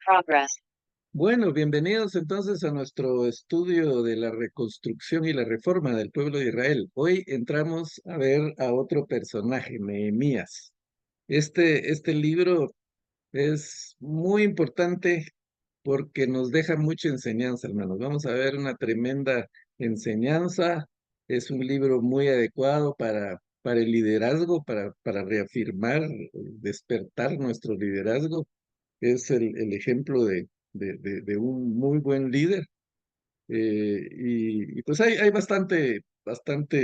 Progress. Bueno, bienvenidos entonces a nuestro estudio de la reconstrucción y la reforma del pueblo de Israel. Hoy entramos a ver a otro personaje, Nehemías. Este libro es muy importante porque nos deja mucha enseñanza, hermanos. Vamos a ver una tremenda enseñanza. Es un libro muy adecuado para el liderazgo, para reafirmar, despertar nuestro liderazgo. Es el ejemplo de un muy buen líder. Y pues hay bastante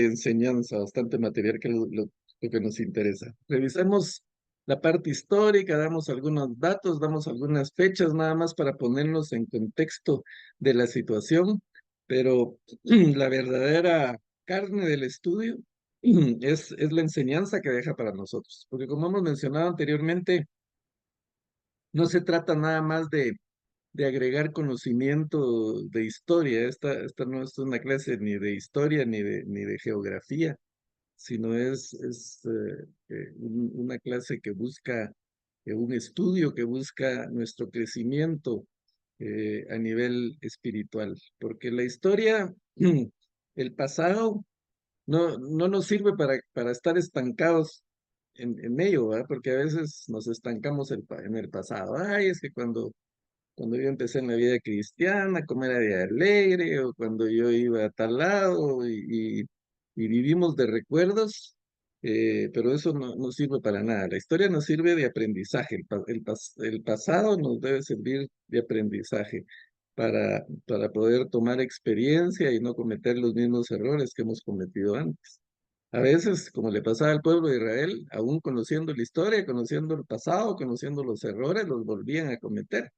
enseñanza, bastante material que lo que nos interesa. Revisemos la parte histórica, damos algunos datos, damos algunas fechas nada más para ponernos en contexto de la situación, pero la verdadera carne del estudio es la enseñanza que deja para nosotros, porque como hemos mencionado anteriormente, no se trata nada más de agregar conocimiento de historia. Esta no es una clase ni de historia ni de geografía, sino es una clase que busca, un estudio que busca nuestro crecimiento a nivel espiritual. Porque la historia, el pasado, no nos sirve para estar estancados en ello, ¿verdad? Porque a veces nos estancamos en el pasado. Ay, es que cuando yo empecé en la vida cristiana, cómo era de alegre, o cuando yo iba a tal lado, y vivimos de recuerdos, pero eso no sirve para nada. La historia nos sirve de aprendizaje, el pasado nos debe servir de aprendizaje para poder tomar experiencia y no cometer los mismos errores que hemos cometido antes. A veces, como le pasaba al pueblo de Israel, aún conociendo la historia, conociendo el pasado, conociendo los errores, los volvían a cometer.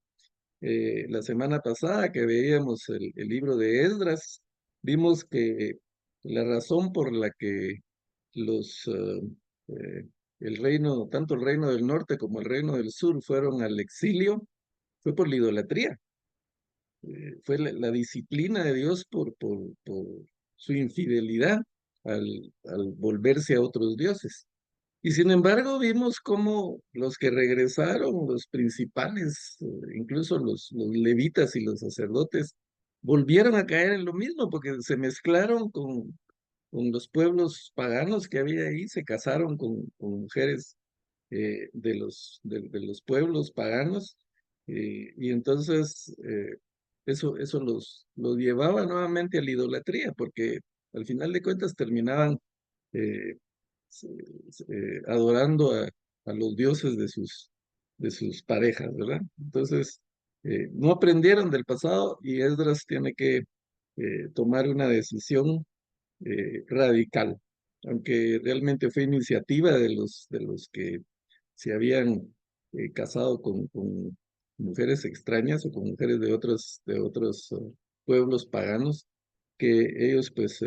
La semana pasada que veíamos el libro de Esdras, vimos que la razón por la que los, eh, tanto el reino del norte como el reino del sur fueron al exilio, fue por la idolatría. Fue la disciplina de Dios por su infidelidad al volverse a otros dioses. Y sin embargo, vimos cómo los que regresaron, los principales, incluso los levitas y los sacerdotes, volvieron a caer en lo mismo, porque se mezclaron con los pueblos paganos que había ahí, se casaron con mujeres de los pueblos paganos, y entonces eso los llevaba nuevamente a la idolatría, porque al final de cuentas terminaban eh, se- adorando a los dioses de sus parejas, ¿verdad? Entonces, no aprendieron del pasado y Esdras tiene que tomar una decisión radical, aunque realmente fue iniciativa de los que se habían casado con mujeres extrañas o con mujeres de otros pueblos paganos, que ellos pues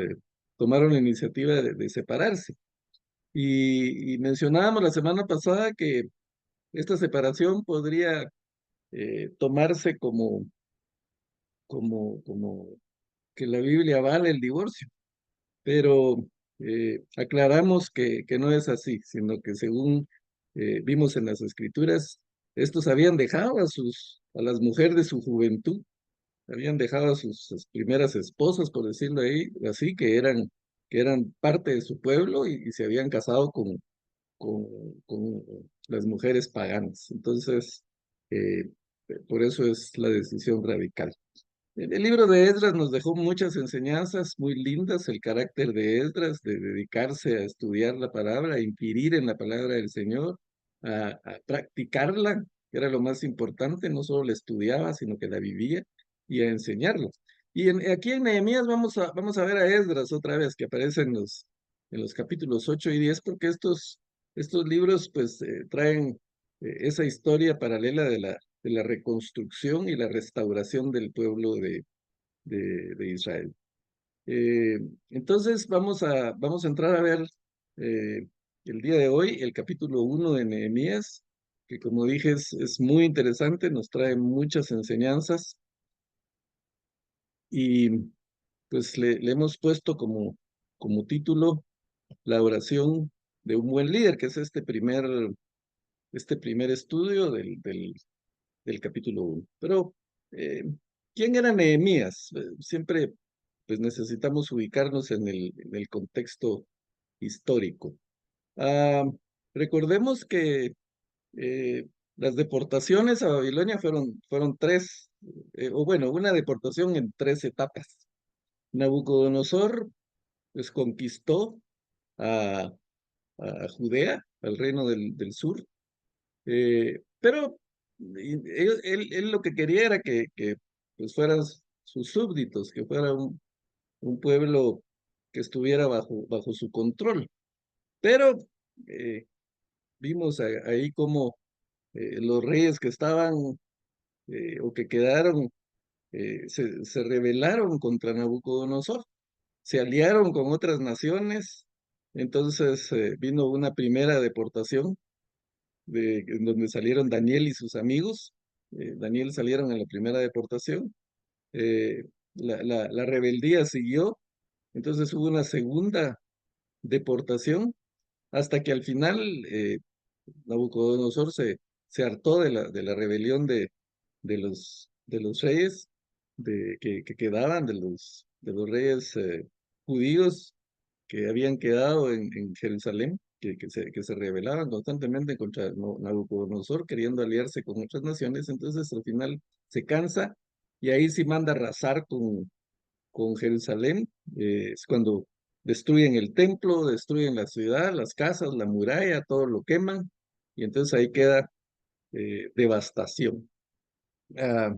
tomaron la iniciativa de separarse. Y mencionábamos la semana pasada que esta separación podría tomarse como que la Biblia vale el divorcio, pero aclaramos que no es así, sino que según vimos en las Escrituras, estos habían dejado a las mujeres de su juventud, habían dejado a sus primeras esposas, por decirlo ahí, así, que eran parte de su pueblo y se habían casado con, con las mujeres paganas. Entonces, eh, por eso es la decisión radical. El libro de Esdras nos dejó muchas enseñanzas muy lindas, el carácter de Esdras, de dedicarse a estudiar la palabra, a inquirir en la palabra del Señor, a practicarla, que era lo más importante, no solo la estudiaba, sino que la vivía, y a enseñarla. Y aquí en Nehemías vamos a ver a Esdras otra vez, que aparece en los capítulos 8 y 10, porque estos libros pues traen esa historia paralela de la reconstrucción y la restauración del pueblo de Israel. Eh, entonces vamos a entrar a ver eh, el día de hoy el capítulo 1 de Nehemías, que como dije es muy interesante, nos trae muchas enseñanzas, y pues le hemos puesto como título la oración de un buen líder, que es este primer estudio del capítulo 1. Pero, ¿quién era Nehemías? Siempre pues necesitamos ubicarnos en el contexto histórico. Ah, recordemos que las deportaciones a Babilonia fueron tres, o bueno, una deportación en tres etapas. Nabucodonosor pues conquistó a, a Judea, al reino del sur, pero él lo que quería era que pues fueran sus súbditos, que fuera un pueblo que estuviera bajo su control. Pero eh, vimos ahí como los reyes que estaban o que quedaron se rebelaron contra Nabucodonosor, se aliaron con otras naciones, entonces vino una primera deportación en donde salieron Daniel y sus amigos. Daniel salieron en la primera deportación, eh, la rebeldía siguió, entonces hubo una segunda deportación hasta que al final Nabucodonosor se hartó de la rebelión de los reyes que quedaban, de los reyes judíos que habían quedado en Jerusalén, que se rebelaban constantemente contra Nabucodonosor, queriendo aliarse con otras naciones. Entonces al final se cansa y ahí sí manda arrasar con Jerusalén. Es cuando destruyen el templo, destruyen la ciudad, las casas, la muralla, todo lo queman, y entonces ahí queda devastación. Ah,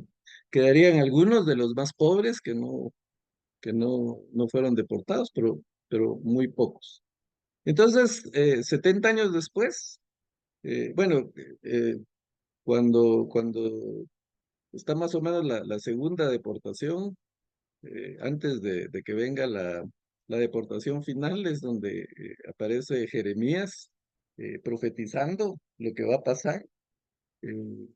quedarían algunos de los más pobres no fueron deportados, pero muy pocos. Entonces, 70 años después, bueno, cuando está más o menos la segunda deportación, antes de que venga la deportación final, es donde aparece Jeremías profetizando lo que va a pasar eh,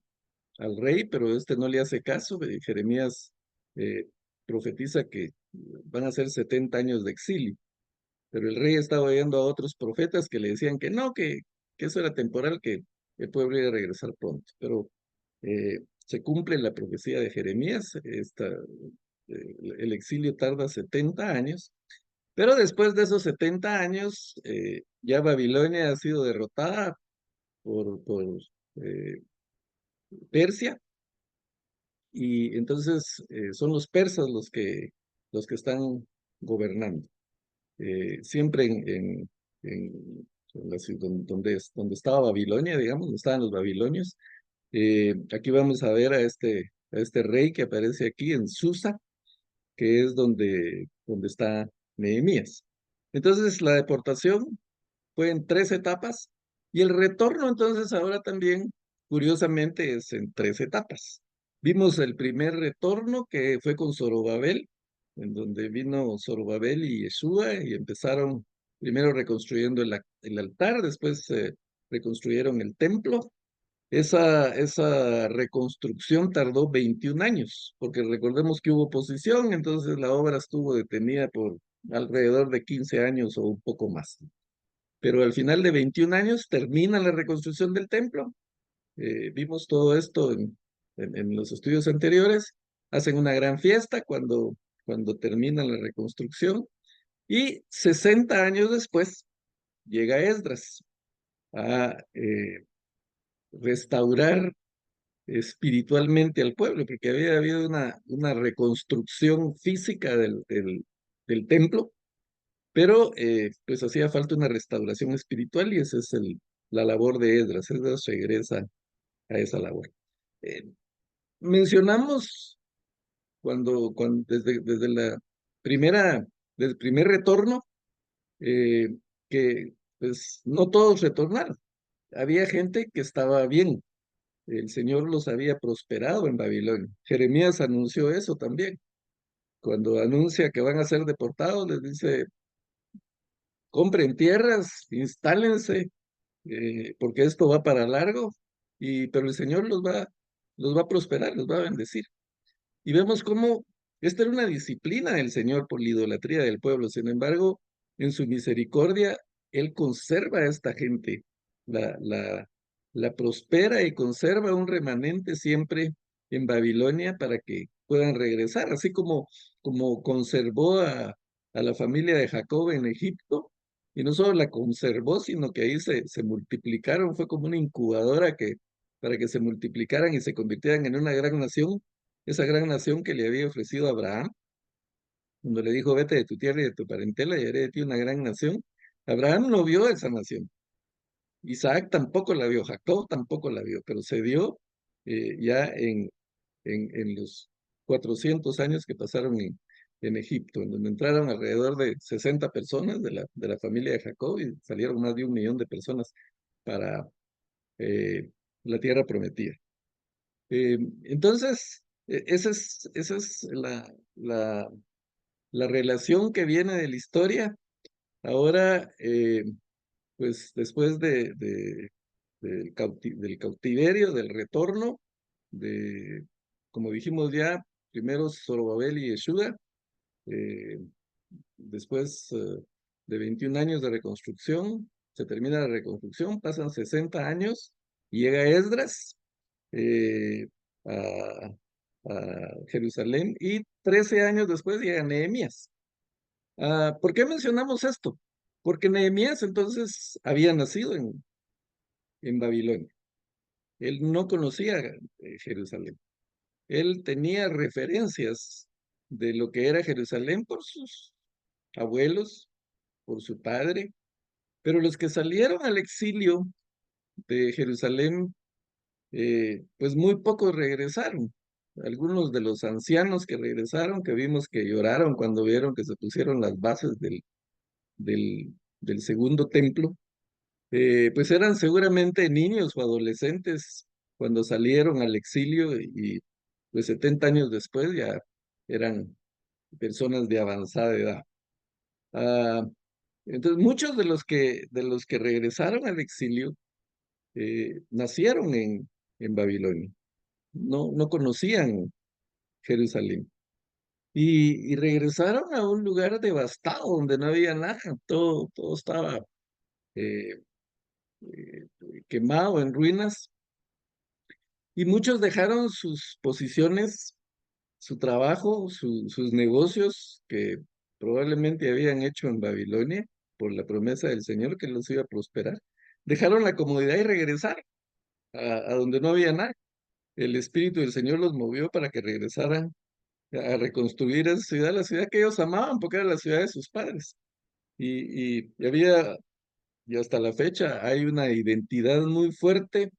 al rey, pero este no le hace caso. Jeremías eh, profetiza que van a ser 70 años de exilio, pero el rey estaba oyendo a otros profetas que le decían que no, que eso era temporal, que el pueblo iba a regresar pronto. Pero se cumple la profecía de Jeremías, el exilio tarda 70 años, pero después de esos 70 años, ya Babilonia ha sido derrotada por eh, Persia, y entonces son los persas los que están gobernando. Siempre en la ciudad donde estaba Babilonia, digamos, donde estaban los babilonios. Aquí vamos a ver a este rey que aparece aquí en Susa, que es donde está Nehemías. Entonces, la deportación fue en tres etapas y el retorno entonces ahora también, curiosamente, es en tres etapas. Vimos el primer retorno que fue con Zorobabel, en donde vino Zorobabel y Yeshua y empezaron primero reconstruyendo el altar, después reconstruyeron el templo. Esa reconstrucción tardó 21 años, porque recordemos que hubo oposición, entonces la obra estuvo detenida por alrededor de 15 años o un poco más. Pero al final de 21 años termina la reconstrucción del templo. Vimos todo esto en los estudios anteriores. Hacen una gran fiesta cuando termina la reconstrucción. Y 60 años después llega Esdras a restaurar espiritualmente al pueblo, porque había habido una reconstrucción física del templo, pero pues hacía falta una restauración espiritual y esa es la labor de Esdras. Esdras regresa a esa labor. Eh, mencionamos desde desde el primer retorno, eh, que pues no todos retornaron. Había gente que estaba bien. El Señor los había prosperado en Babilonia. Jeremías anunció eso también. Cuando anuncia que van a ser deportados, les dice, compren tierras, instálense, porque esto va para largo, pero el Señor los va a prosperar, los va a bendecir. Y vemos cómo esta era una disciplina del Señor por la idolatría del pueblo. Sin embargo, en su misericordia, Él conserva a esta gente, la, la prospera y conserva un remanente siempre en Babilonia para que puedan regresar, así como conservó a la familia de Jacob en Egipto, y no solo la conservó, sino que ahí se multiplicaron, fue como una incubadora para que se multiplicaran y se convirtieran en una gran nación, esa gran nación que le había ofrecido a Abraham, cuando le dijo, vete de tu tierra y de tu parentela y haré de ti una gran nación. Abraham no vio esa nación. Isaac tampoco la vio, Jacob tampoco la vio, pero se dio ya en los 400 años que pasaron en Egipto, en donde entraron alrededor de 60 personas de la familia de Jacob y salieron más de 1 millón de personas para eh, la tierra prometida. Entonces, esa es la relación que viene de la historia. Ahora, pues después del cautiverio, del retorno, de, como dijimos ya, primero Zorobabel y Yeshua, eh, después de 21 años de reconstrucción, se termina la reconstrucción, pasan 60 años, y llega Esdras eh, a, a Jerusalén, y 13 años después llega Nehemías. ¿Por qué mencionamos esto? Porque Nehemías entonces había nacido en Babilonia. Él no conocía Jerusalén. Él tenía referencias de lo que era Jerusalén por sus abuelos, por su padre, pero los que salieron al exilio de Jerusalén, pues muy pocos regresaron. Algunos de los ancianos que regresaron, que vimos que lloraron cuando vieron que se pusieron las bases del segundo templo, pues eran seguramente niños o adolescentes cuando salieron al exilio, y pues 70 años después ya eran personas de avanzada edad. Ah, entonces, muchos de los que regresaron al exilio nacieron en Babilonia, no conocían Jerusalén. Y regresaron a un lugar devastado donde no había nada, todo estaba eh, eh, quemado, en ruinas, y muchos dejaron sus posiciones, su trabajo, sus negocios que probablemente habían hecho en Babilonia por la promesa del Señor que los iba a prosperar. Dejaron la comodidad y regresaron a donde no había nada. El Espíritu del Señor los movió para que regresaran a reconstruir esa ciudad, la ciudad que ellos amaban, porque era la ciudad de sus padres. Y había, y hasta la fecha, hay una identidad muy fuerte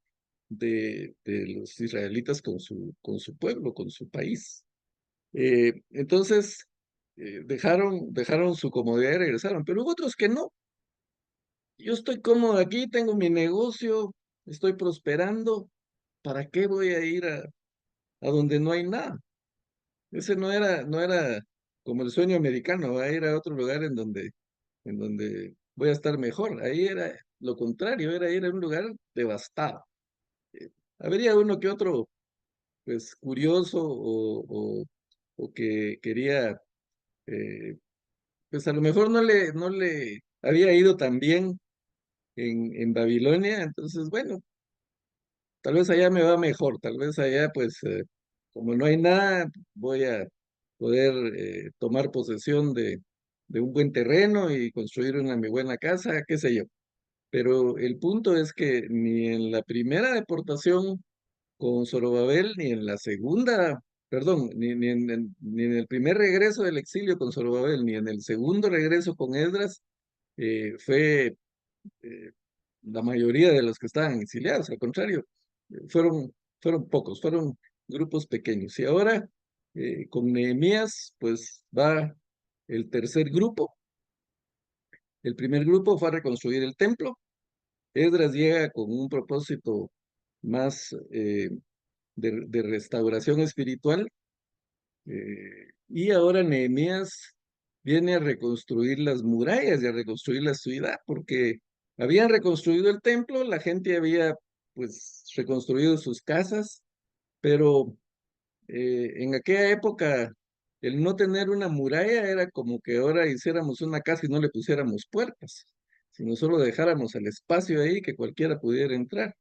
de los israelitas con su pueblo, con su país. Entonces, dejaron su comodidad y regresaron, pero hubo otros que no. Yo estoy cómodo aquí, tengo mi negocio, estoy prosperando. ¿Para qué voy a ir a donde no hay nada? Ese no era como el sueño americano, va a ir a otro lugar en donde voy a estar mejor. Ahí era lo contrario, era ir a un lugar devastado. Eh, Habría uno que otro, pues, curioso o que quería, eh, pues a lo mejor no le había ido tan bien en Babilonia, entonces, bueno, tal vez allá me va mejor, tal vez allá, pues, como no hay nada, voy a poder tomar posesión de un buen terreno y construir una mi buena casa, qué sé yo. Pero el punto es que ni en la primera deportación con Zorobabel, ni en la segunda, perdón, ni en el primer regreso del exilio con Zorobabel, ni en el segundo regreso con Esdras, fue eh, la mayoría de los que estaban exiliados. Al contrario, fueron pocos, fueron grupos pequeños. Y ahora, con Nehemías, pues va el tercer grupo. El primer grupo fue a reconstruir el templo. Esdras llega con un propósito más de restauración espiritual, y ahora Nehemías viene a reconstruir las murallas y a reconstruir la ciudad, porque habían reconstruido el templo, la gente había pues reconstruido sus casas, pero en aquella época el no tener una muralla era como que ahora hiciéramos una casa y no le pusiéramos puertas, sino solo dejáramos el espacio ahí que cualquiera pudiera entrar.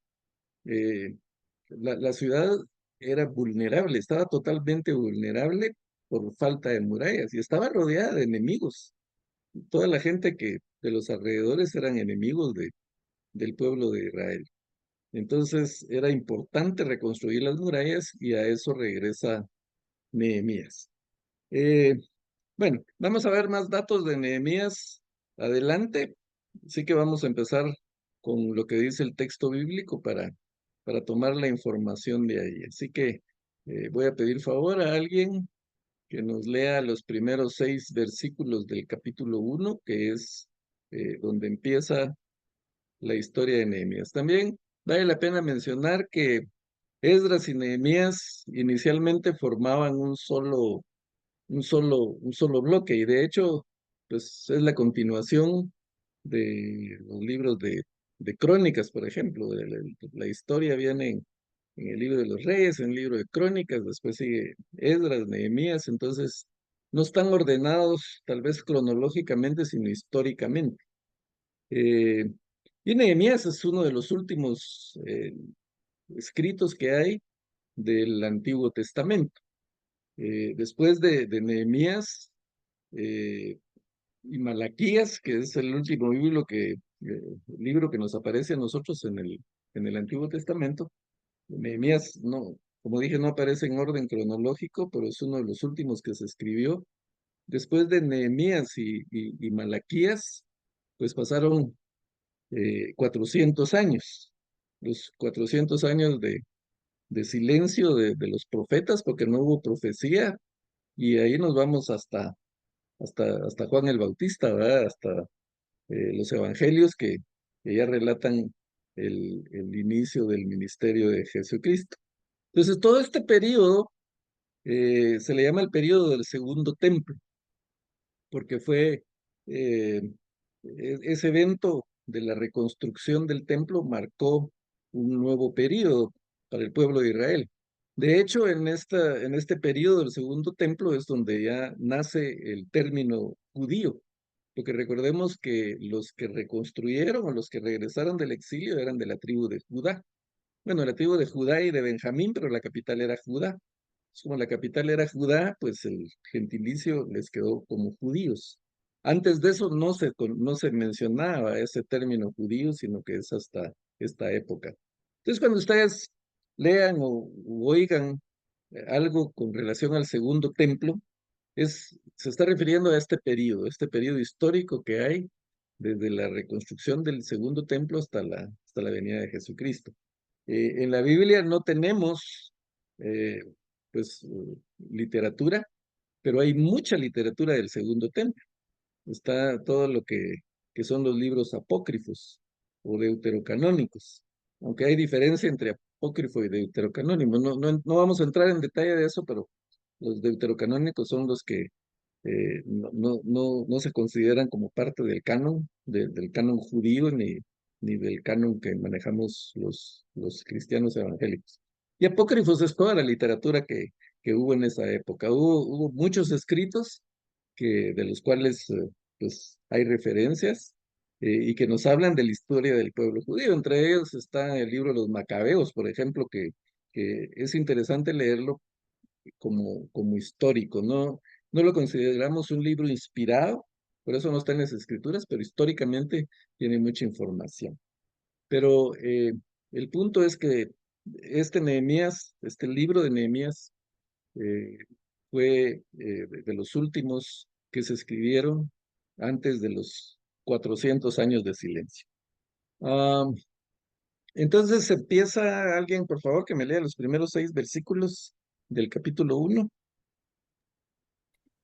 La ciudad era vulnerable, estaba totalmente vulnerable por falta de murallas y estaba rodeada de enemigos. Toda la gente que de los alrededores eran enemigos del pueblo de Israel. Entonces era importante reconstruir las murallas y a eso regresa Nehemías. Eh, bueno, vamos a ver más datos de Nehemías adelante. Así que vamos a empezar con lo que dice el texto bíblico para tomar la información de ahí. Así que voy a pedir favor a alguien que nos lea los primeros 6 versículos del capítulo 1, que es donde empieza la historia de Nehemías. También vale la pena mencionar que Esdras y Nehemías inicialmente formaban un solo bloque, y de hecho, pues es la continuación de los libros de crónicas, por ejemplo. La historia viene en el libro de los Reyes, en el libro de Crónicas, después sigue Esdras, Nehemías, entonces no están ordenados tal vez cronológicamente, sino históricamente. Eh, y Nehemías es uno de los últimos escritos que hay del Antiguo Testamento. Después de Nehemías eh, y Malaquías, que es el último libro que nos aparece a nosotros en el Antiguo Testamento. Nehemías, no, como dije, no aparece en orden cronológico, pero es uno de los últimos que se escribió. Después de Nehemías y Malaquías, pues pasaron 400 años, los 400 años de silencio de los profetas, porque no hubo profecía, y ahí nos vamos hasta Juan el Bautista, ¿verdad? Hasta los evangelios que ya relatan el inicio del ministerio de Jesucristo. Entonces, todo este periodo se le llama el periodo del Segundo Templo, porque fue ese evento de la reconstrucción del templo marcó un nuevo periodo para el pueblo de Israel. De hecho, en este periodo del Segundo Templo es donde ya nace el término judío, porque recordemos que los que reconstruyeron o los que regresaron del exilio eran de la tribu de Judá. Bueno, la tribu de Judá y de Benjamín, pero la capital era Judá. Como la capital era Judá, pues el gentilicio les quedó como judíos. Antes de eso no se mencionaba ese término judío, sino que es hasta esta época. Entonces, cuando ustedes lean o oigan algo con relación al Segundo Templo, se está refiriendo a este periodo histórico que hay desde la reconstrucción del Segundo Templo hasta la venida de Jesucristo. En la Biblia no tenemos, eh, pues, literatura, pero hay mucha literatura del Segundo Templo. Está todo lo que son los libros apócrifos o deuterocanónicos, aunque hay diferencia entre apócrifo y deuterocanónico. No vamos a entrar en detalle de eso, pero los deuterocanónicos son los que no se consideran como parte del canon, del canon judío, ni del canon que manejamos los cristianos evangélicos. Y apócrifos es toda la literatura que hubo en esa época. Hubo muchos escritos de los cuales pues, hay referencias y que nos hablan de la historia del pueblo judío. Entre ellos está el libro de los Macabeos, por ejemplo, que es interesante leerlo como histórico. No lo consideramos un libro inspirado, por eso no está en las escrituras, pero históricamente tiene mucha información. Pero el punto es que este libro de Nehemías, eh, fue de los últimos que se escribieron antes de los 400 años de silencio. Ah, entonces empieza alguien, por favor, que me lea los primeros 6 versículos del capítulo 1.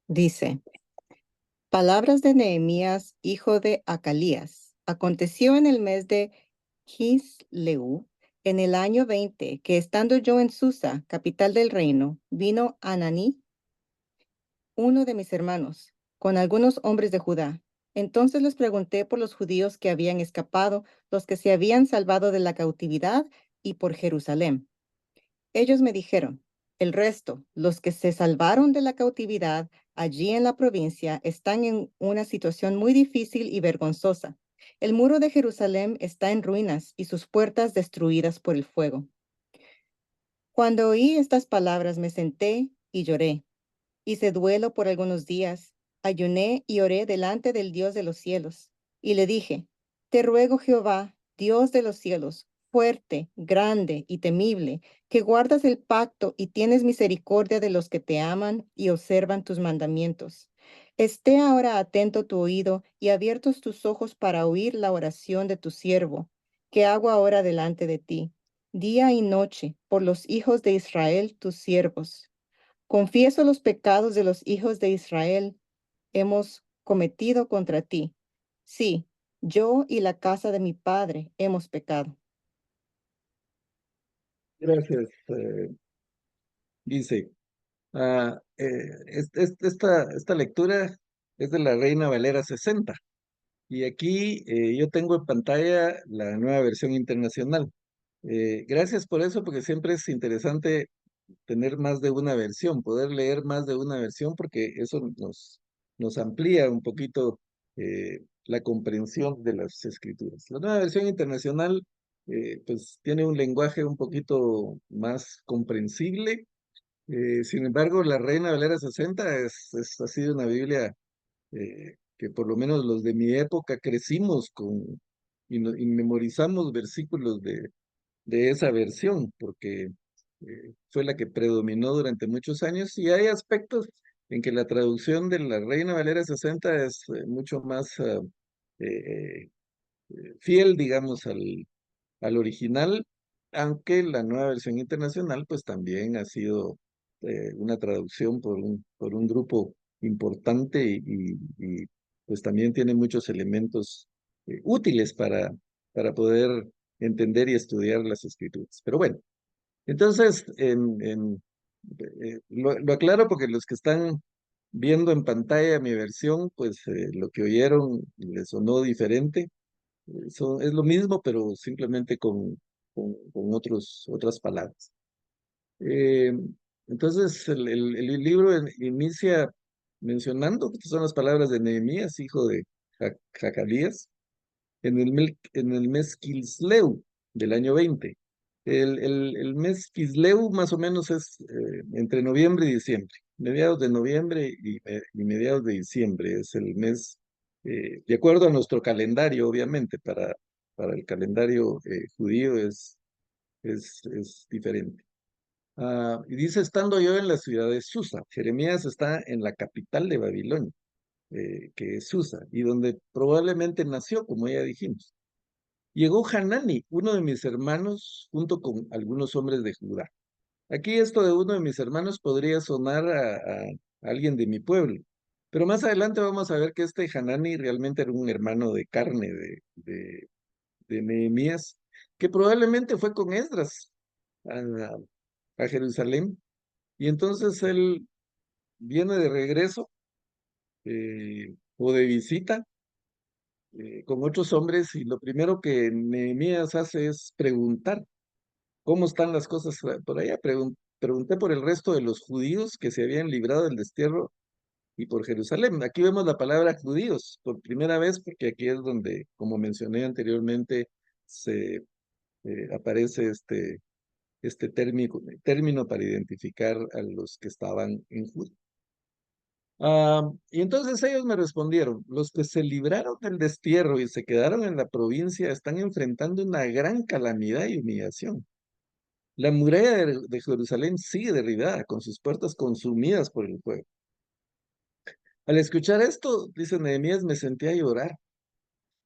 Dice, palabras de Nehemías, hijo de Acalías. Aconteció en el mes de Kisleu, en el año 20, que estando yo en Susa, capital del reino, vino Ananí, uno de mis hermanos, con algunos hombres de Judá. Entonces les pregunté por los judíos que habían escapado, los que se habían salvado de la cautividad, y por Jerusalén. Ellos me dijeron, el resto, los que se salvaron de la cautividad allí en la provincia, están en una situación muy difícil y vergonzosa. El muro de Jerusalén está en ruinas y sus puertas destruidas por el fuego. Cuando oí estas palabras me senté y lloré. Hice duelo por algunos días, ayuné y oré delante del Dios de los cielos. Y le dije, te ruego Jehová, Dios de los cielos, fuerte, grande y temible, que guardas el pacto y tienes misericordia de los que te aman y observan tus mandamientos. Esté ahora atento tu oído y abiertos tus ojos para oír la oración de tu siervo, que hago ahora delante de ti, día y noche, por los hijos de Israel, tus siervos. Confieso los pecados de los hijos de Israel hemos cometido contra ti. Sí, yo y la casa de mi padre hemos pecado. Gracias. Dice, esta lectura es de la Reina Valera 60. Y aquí yo tengo en pantalla la nueva versión internacional. Gracias por eso, porque siempre es interesante tener más de una versión, poder leer más de una versión, porque eso nos amplía un poquito la comprensión de las escrituras. La nueva versión internacional, pues, tiene un lenguaje un poquito más comprensible. Sin embargo, la Reina Valera 60 ha sido una Biblia que por lo menos los de mi época crecimos con y memorizamos versículos de esa versión, porque fue la que predominó durante muchos años y hay aspectos en que la traducción de la Reina Valera 60 es mucho más eh, fiel, digamos, al original, aunque la nueva versión internacional pues también ha sido una traducción por un grupo importante pues también tiene muchos elementos útiles para poder entender y estudiar las escrituras. Pero bueno, entonces lo aclaro porque los que están viendo en pantalla mi versión, pues lo que oyeron les sonó diferente. Es lo mismo, pero simplemente con otras palabras. Eh, entonces, el libro inicia mencionando que son las palabras de Nehemías, hijo de Jacalías, en el mes Kisleu del año 20. El mes Kisleu más o menos es entre noviembre y diciembre. Mediados de noviembre y mediados de diciembre es el mes, de acuerdo a nuestro calendario, obviamente, para el calendario judío es diferente. Y dice, estando yo en la ciudad de Susa, Jeremías está en la capital de Babilonia, que es Susa, y donde probablemente nació, como ya dijimos. Llegó Hanani, uno de mis hermanos, junto con algunos hombres de Judá. Aquí esto de uno de mis hermanos podría sonar a alguien de mi pueblo, pero más adelante vamos a ver que este Hanani realmente era un hermano de carne de Nehemías, que probablemente fue con Esdras a, a Jerusalén, y entonces él viene de regreso o de visita con otros hombres, y lo primero que Nehemías hace es preguntar cómo están las cosas por allá. Pregunté por el resto de los judíos que se habían librado del destierro y por Jerusalén. Aquí vemos la palabra judíos por primera vez, porque aquí es donde, como mencioné anteriormente, se aparece este término para identificar a los que estaban en Judá. Y entonces ellos me respondieron, los que se libraron del destierro y se quedaron en la provincia están enfrentando una gran calamidad y humillación. La muralla de Jerusalén sigue derribada, con sus puertas consumidas por el fuego. Al escuchar esto, dice Nehemías, me senté a llorar.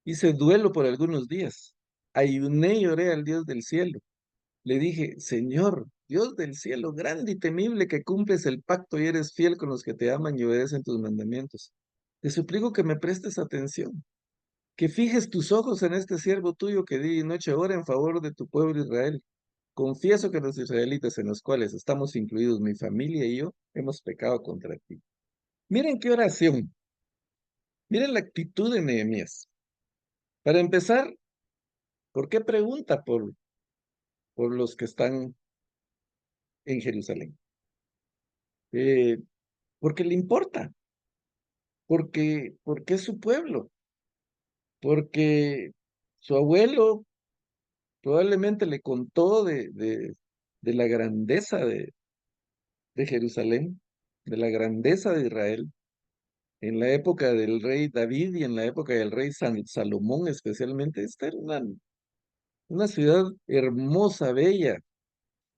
Hice duelo por algunos días. Ayuné y oré al Dios del cielo. Le dije, Señor, Dios del cielo, grande y temible, que cumples el pacto y eres fiel con los que te aman y obedecen tus mandamientos. Te suplico que me prestes atención, que fijes tus ojos en este siervo tuyo que día y noche ora en favor de tu pueblo Israel. Confieso que los israelitas en los cuales estamos incluidos, mi familia y yo, hemos pecado contra ti. Miren qué oración, miren la actitud de Nehemías. Para empezar, ¿por qué pregunta por los que están en Jerusalén? Eh, Porque le importa, porque es su pueblo. porque su abuelo probablemente le contó de la grandeza de Jerusalén, de la grandeza de Israel, en la época del rey David y en la época del rey Salomón especialmente. Esta era una ciudad hermosa, bella,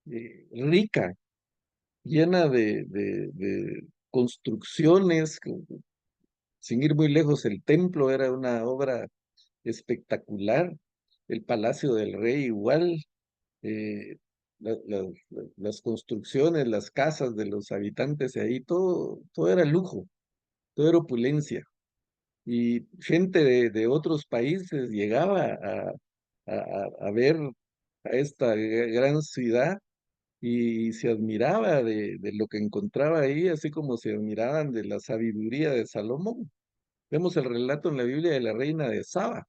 rica, llena de construcciones. Sin ir muy lejos, el templo era una obra espectacular, el palacio del rey igual, eh, las construcciones, las casas de los habitantes de ahí, todo era lujo, todo era opulencia. Y gente de otros países llegaba a ver a esta gran ciudad y se admiraba de lo que encontraba ahí, así como se admiraban de la sabiduría de Salomón. Vemos el relato en la Biblia de la reina de Saba.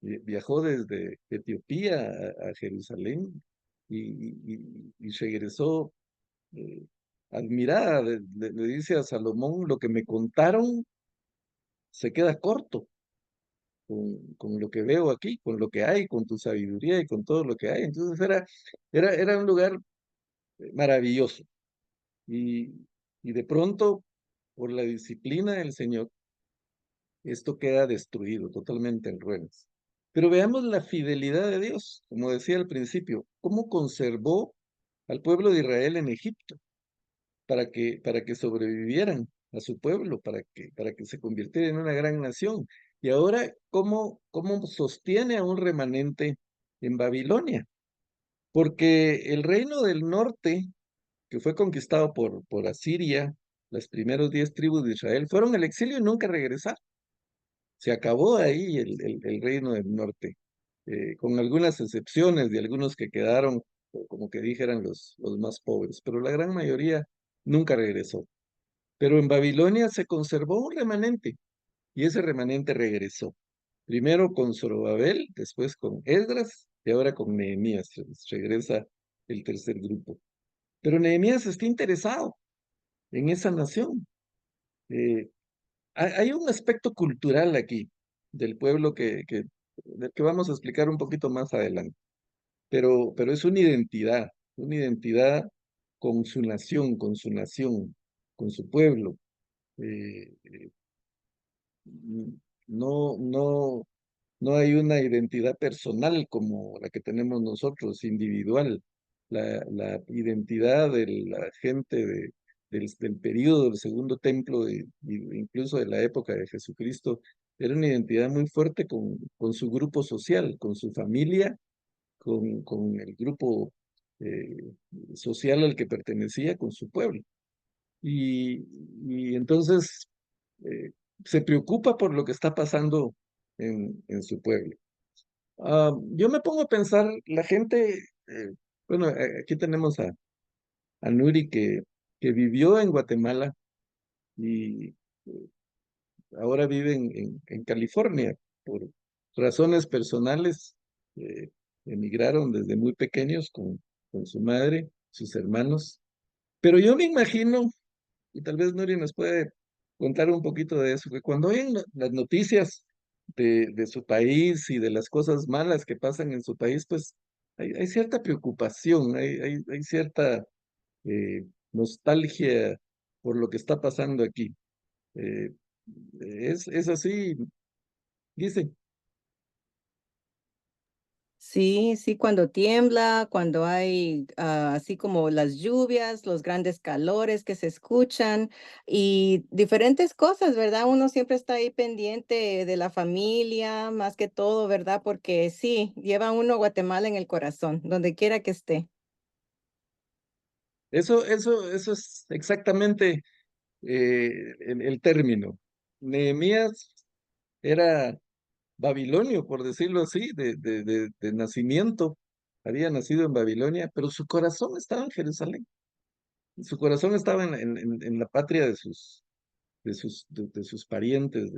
Viajó desde Etiopía a Jerusalén y regresó eh, admirada. Le dice a Salomón: lo que me contaron se queda corto con lo que veo aquí, con lo que hay, con tu sabiduría y con todo lo que hay. Entonces era un lugar maravilloso. Y, y de pronto, por la disciplina del Señor, esto queda destruido, totalmente en ruinas. Pero veamos la fidelidad de Dios, como decía al principio, cómo conservó al pueblo de Israel en Egipto para que sobrevivieran a su pueblo, para que se convirtiera en una gran nación. Y ahora, cómo sostiene a un remanente en Babilonia. Porque el reino del norte, que fue conquistado por Asiria, las primeros 10 tribus de Israel, fueron al exilio y nunca regresaron. Se acabó ahí el reino del norte, con algunas excepciones de algunos que quedaron, como que dije, eran los más pobres, pero la gran mayoría nunca regresó. Pero en Babilonia se conservó un remanente y ese remanente regresó. Primero con Zorobabel, después con Esdras y ahora con Nehemías. Regresa el tercer grupo. Pero Nehemías está interesado en esa nación. Eh, hay un aspecto cultural aquí del pueblo del que vamos a explicar un poquito más adelante, pero es una identidad con su nación, con su pueblo. Eh, no, no, no hay una identidad personal como la que tenemos nosotros, individual. La identidad de la gente del periodo del Segundo Templo, incluso de la época de Jesucristo, era una identidad muy fuerte con su grupo social, con su familia, con el grupo eh, social al que pertenecía, con su pueblo. Y, y entonces eh, se preocupa por lo que está pasando en su pueblo. Yo me pongo a pensar, la gente, bueno, aquí tenemos a Nuri que vivió en Guatemala y ahora vive en California por razones personales. eh, Emigraron desde muy pequeños con su madre, sus hermanos. Pero yo me imagino, y tal vez Nuri nos puede contar un poquito de eso, que cuando oyen las noticias de su país y de las cosas malas que pasan en su país, pues hay cierta preocupación, hay cierta nostalgia por lo que está pasando aquí. Eh, es así, dice. Sí, sí, cuando tiembla, cuando hay así como las lluvias, los grandes calores que se escuchan y diferentes cosas, ¿verdad? Uno siempre está ahí pendiente de la familia, más que todo, ¿verdad? Porque sí, lleva uno Guatemala en el corazón, donde quiera que esté. Eso es exactamente el término. Nehemías era babilonio, por decirlo así, de nacimiento. Había nacido en Babilonia, pero su corazón estaba en Jerusalén. Su corazón estaba en la patria de sus parientes,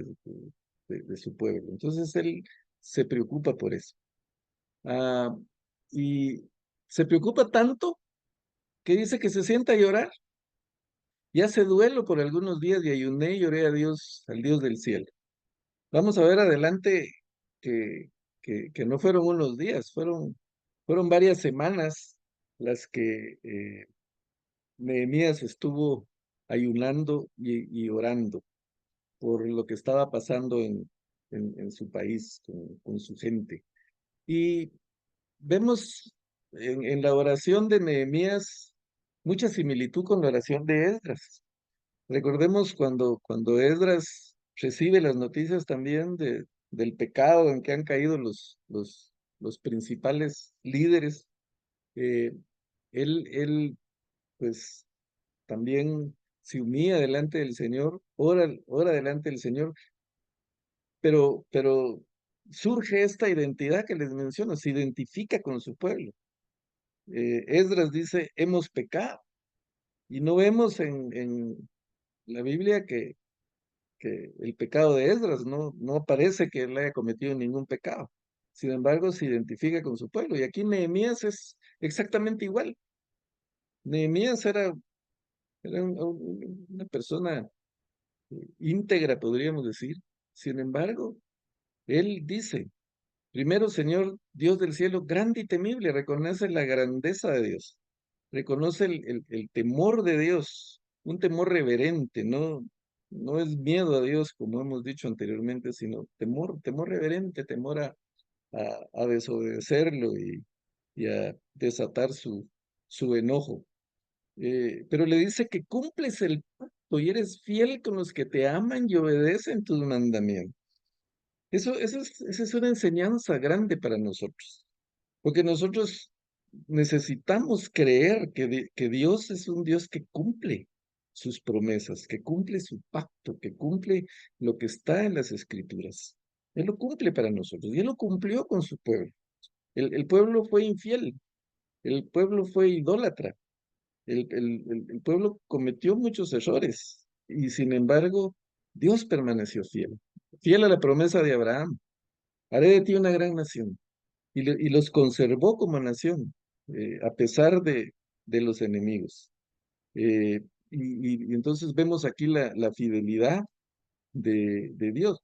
de su pueblo. Entonces él se preocupa por eso. Ah, y se preocupa tanto que dice que se sienta a llorar y hace duelo por algunos días y ayuné y lloré a Dios, al Dios del cielo. Vamos a ver adelante. que, que no fueron unos días, fueron varias semanas las que Nehemías estuvo ayunando y orando por lo que estaba pasando en su país, con su gente. Y vemos en la oración de Nehemías mucha similitud con la oración de Esdras. Recordemos cuando Esdras recibe las noticias también del pecado en que han caído los principales líderes, eh, él pues también se humilla delante del Señor, ora delante del Señor, pero surge esta identidad que les menciono, se identifica con su pueblo. Esdras dice, hemos pecado, y no vemos en la Biblia que el pecado de Esdras no parece que él haya cometido ningún pecado. Sin embargo, se identifica con su pueblo. Y aquí Nehemías es exactamente igual. Nehemías era una persona íntegra, podríamos decir. Sin embargo, él dice, primero, Señor, Dios del cielo, grande y temible, reconoce la grandeza de Dios, reconoce el temor de Dios, un temor reverente, no es miedo a Dios, como hemos dicho anteriormente, sino temor reverente, temor a desobedecerlo y a desatar su enojo. Pero le dice que cumples el pacto y eres fiel con los que te aman y obedecen tus mandamientos. Esa es una enseñanza grande para nosotros, porque nosotros necesitamos creer que Dios es un Dios que cumple sus promesas, que cumple su pacto, que cumple lo que está en las Escrituras. Él lo cumple para nosotros y Él lo cumplió con su pueblo. El pueblo fue infiel, el pueblo fue idólatra, el pueblo cometió muchos errores y sin embargo Dios permaneció fiel, fiel a la promesa de Abraham. Haré de ti una gran nación. Y los conservó como nación, a pesar de los enemigos. Y entonces vemos aquí la fidelidad de Dios.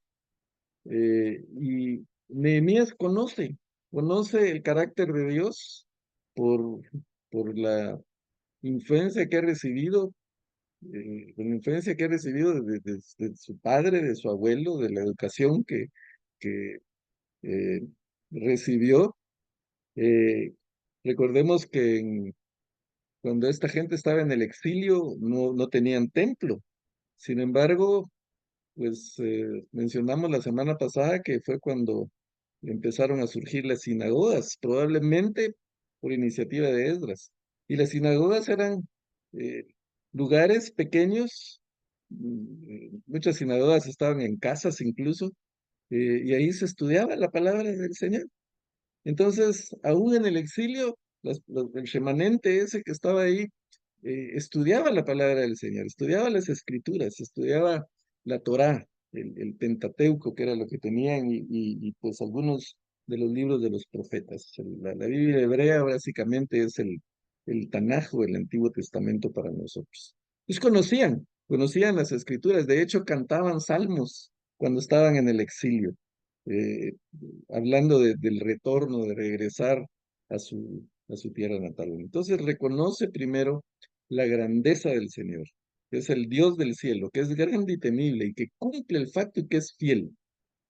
Y Nehemías conoce el carácter de Dios por, por la influencia que ha recibido, la influencia que ha recibido de su padre, de su abuelo, de la educación que eh, recibió. Eh, Recordemos que cuando esta gente estaba en el exilio no tenían templo. Sin embargo, pues mencionamos la semana pasada que fue cuando empezaron a surgir las sinagogas, probablemente por iniciativa de Esdras. Y las sinagogas eran eh, lugares pequeños, muchas sinagogas estaban en casas incluso, y ahí se estudiaba la palabra del Señor. Entonces, aún en el exilio, el remanente ese que estaba ahí estudiaba la palabra del Señor, estudiaba las escrituras, estudiaba la Torá, el Pentateuco, que era lo que tenían, y pues algunos de los libros de los profetas. La Biblia hebrea básicamente es el Tanaj, o el Antiguo Testamento para nosotros. Pues conocían las escrituras, de hecho cantaban salmos cuando estaban en el exilio. Eh, Hablando del retorno, de regresar a su tierra natal. Entonces reconoce primero la grandeza del Señor, que es el Dios del cielo, que es grande y temible y que cumple el facto y que es fiel.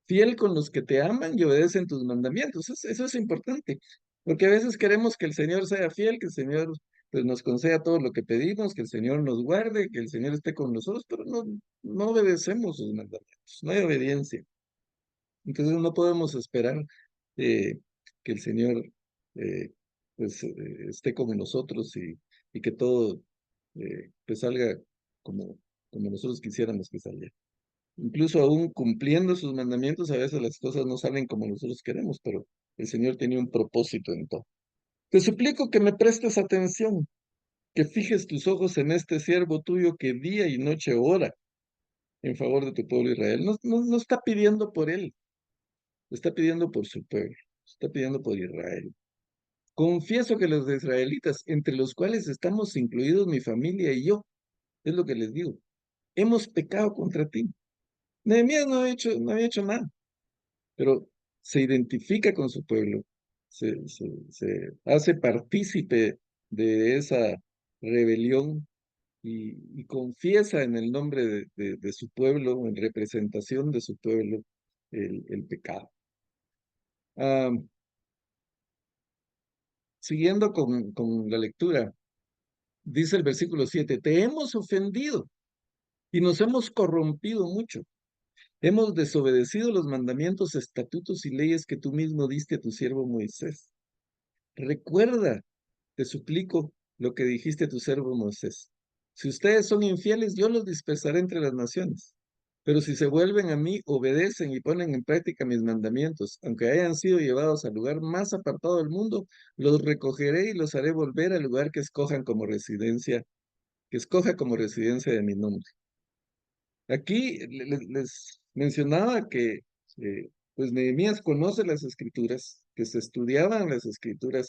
Fiel con los que te aman y obedecen tus mandamientos. Eso es importante, porque a veces queremos que el Señor sea fiel, que el Señor pues, nos conceda todo lo que pedimos, que el Señor nos guarde, que el Señor esté con nosotros, pero no obedecemos sus mandamientos, no hay obediencia. Entonces no podemos esperar eh, que el Señor eh, pues esté con nosotros y que todo pues salga como nosotros quisiéramos que salga. Incluso aún cumpliendo sus mandamientos, a veces las cosas no salen como nosotros queremos, pero el Señor tenía un propósito en todo. Te suplico que me prestes atención, que fijes tus ojos en este siervo tuyo que día y noche ora en favor de tu pueblo Israel. No está pidiendo por él, está pidiendo por su pueblo, está pidiendo por Israel. Confieso que los israelitas, entre los cuales estamos incluidos mi familia y yo, es lo que les digo, hemos pecado contra ti. Nehemías no había hecho nada, pero se identifica con su pueblo, se hace partícipe de esa rebelión y confiesa en el nombre de su pueblo, en representación de su pueblo, el pecado. Ah, siguiendo con la lectura, dice el versículo 7, te hemos ofendido y nos hemos corrompido mucho. Hemos desobedecido los mandamientos, estatutos y leyes que tú mismo diste a tu siervo Moisés. Recuerda, te suplico, lo que dijiste a tu siervo Moisés. Si ustedes son infieles, yo los dispersaré entre las naciones. Pero si se vuelven a mí, obedecen y ponen en práctica mis mandamientos, aunque hayan sido llevados al lugar más apartado del mundo, los recogeré y los haré volver al lugar que escojan como residencia, que escoja como residencia de mi nombre. Aquí les mencionaba que pues Nehemías conoce las escrituras, que se estudiaban las escrituras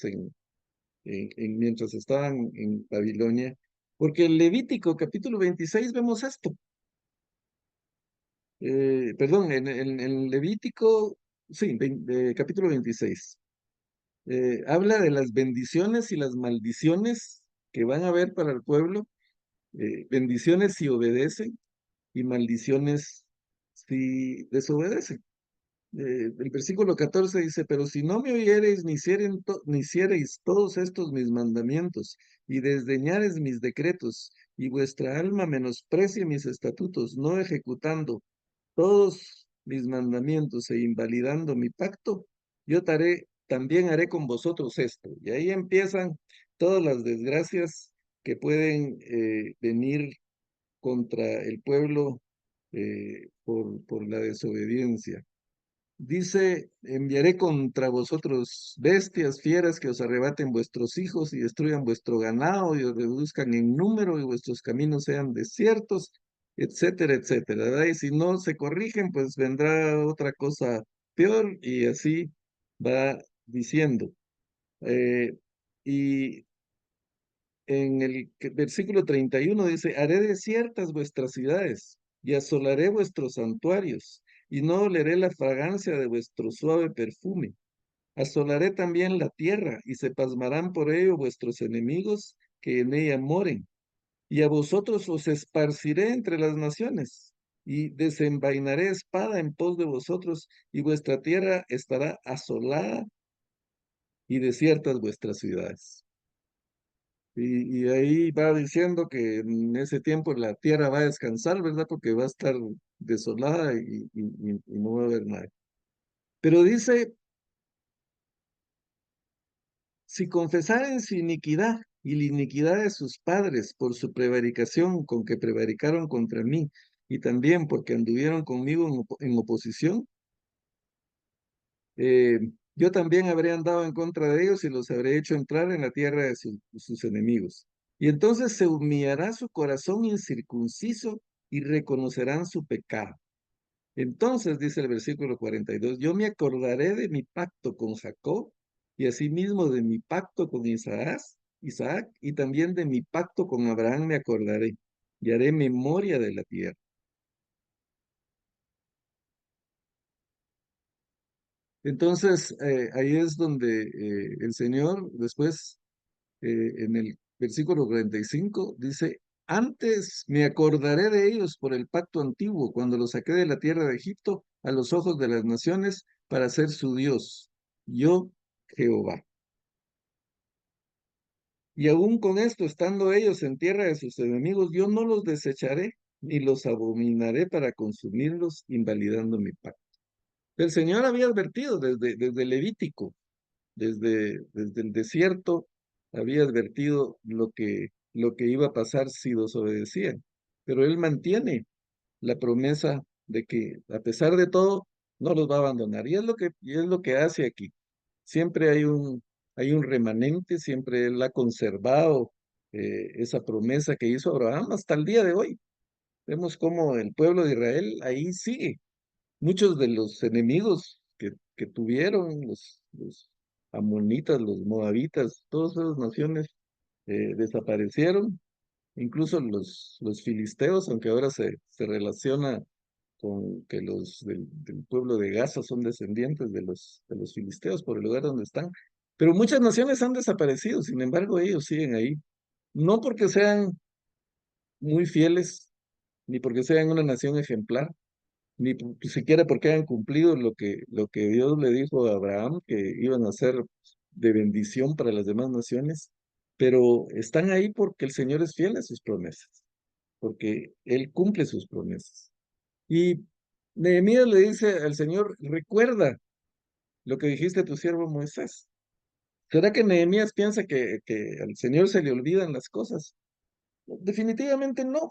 mientras estaban en Babilonia, porque en Levítico capítulo 26 vemos esto. Perdón, en Levítico, sí, capítulo 26. Habla de las bendiciones y las maldiciones que van a haber para el pueblo, bendiciones si obedecen y maldiciones si desobedecen. El versículo 14 dice, pero si no me oyereis ni hiciereis todos estos mis mandamientos, y desdeñareis mis decretos, y vuestra alma menosprecie mis estatutos, no ejecutando todos mis mandamientos e invalidando mi pacto, yo también haré con vosotros esto. Y ahí empiezan todas las desgracias que pueden venir contra el pueblo por la desobediencia. Dice, enviaré contra vosotros bestias, fieras que os arrebaten vuestros hijos y destruyan vuestro ganado y os reduzcan en número y vuestros caminos sean desiertos, etcétera, etcétera, ¿verdad? Y si no se corrigen, pues vendrá otra cosa peor y así va diciendo. Eh, y en el versículo 31 dice, haré desiertas vuestras ciudades y asolaré vuestros santuarios y no oleré la fragancia de vuestro suave perfume. Asolaré también la tierra y se pasmarán por ello vuestros enemigos que en ella moren. Y a vosotros os esparciré entre las naciones y desenvainaré espada en pos de vosotros y vuestra tierra estará asolada y desiertas vuestras ciudades. Y ahí va diciendo que en ese tiempo la tierra va a descansar, ¿verdad? Porque va a estar desolada y no va a haber nada. Pero dice, si confesaren su iniquidad y la iniquidad de sus padres por su prevaricación con que prevaricaron contra mí, y también porque anduvieron conmigo en oposición, eh, yo también habré andado en contra de ellos y los habré hecho entrar en la tierra de sus enemigos. Y entonces se humillará su corazón incircunciso y reconocerán su pecado. Entonces, dice el versículo 42, yo me acordaré de mi pacto con Jacob y asimismo de mi pacto con Isaac y también de mi pacto con Abraham me acordaré y haré memoria de la tierra. Entonces, ahí es donde el Señor después en el versículo 45 dice, antes me acordaré de ellos por el pacto antiguo, cuando los saqué de la tierra de Egipto a los ojos de las naciones para ser su Dios, yo Jehová. Y aún con esto, estando ellos en tierra de sus enemigos, yo no los desecharé ni los abominaré para consumirlos, invalidando mi pacto. El Señor había advertido desde Levítico, desde el desierto, había advertido lo que iba a pasar si desobedecían. Pero Él mantiene la promesa de que a pesar de todo, no los va a abandonar. Y es lo que hace aquí. Siempre hay un remanente, siempre Él ha conservado esa promesa que hizo Abraham hasta el día de hoy. Vemos cómo el pueblo de Israel ahí sigue. Muchos de los enemigos que tuvieron, los amonitas, los moabitas, todas esas naciones desaparecieron, incluso los filisteos, aunque ahora se relaciona con que los del pueblo de Gaza son descendientes de los filisteos por el lugar donde están. Pero muchas naciones han desaparecido, sin embargo, ellos siguen ahí. No porque sean muy fieles, ni porque sean una nación ejemplar, ni siquiera porque hayan cumplido lo que Dios le dijo a Abraham, que iban a ser de bendición para las demás naciones, pero están ahí porque el Señor es fiel a sus promesas, porque Él cumple sus promesas. Y Nehemías le dice al Señor, recuerda lo que dijiste a tu siervo Moisés. ¿Será que Nehemías piensa que al Señor se le olvidan las cosas? Definitivamente no.